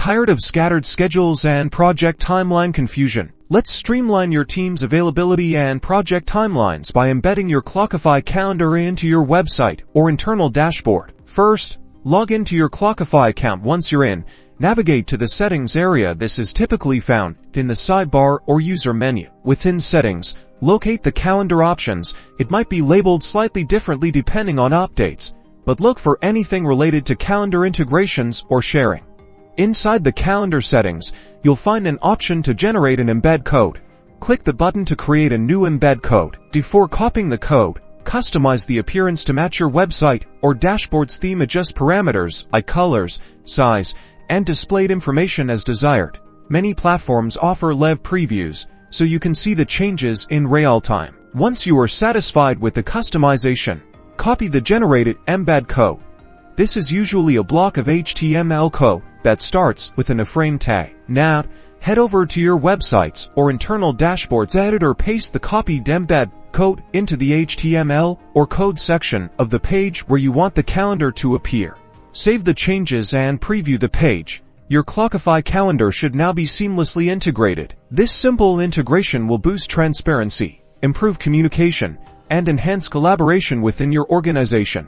Tired of scattered schedules and project timeline confusion? Let's streamline your team's availability and project timelines by embedding your Clockify calendar into your website or internal dashboard. First, log into your Clockify account. Once you're in, navigate to the Settings area. This is typically found in the sidebar or user menu. Within Settings, locate the calendar options. It might be labeled slightly differently depending on updates, but look for anything related to calendar integrations or sharing. Inside the calendar settings, you'll find an option to generate an embed code. Click the button to create a new embed code. Before copying the code, customize the appearance to match your website or dashboard's theme. Adjust parameters like colors, size, and displayed information as desired. Many platforms offer live previews, so you can see the changes in real time. Once you are satisfied with the customization, copy the generated embed code. This is usually a block of HTML code that starts with an iframe tag. Now, head over to your website's or internal dashboard's editor. Paste the copied embed code into the HTML or code section of the page where you want the calendar to appear. Save the changes and preview the page. Your Clockify calendar should now be seamlessly integrated. This simple integration will boost transparency, improve communication, and enhance collaboration within your organization.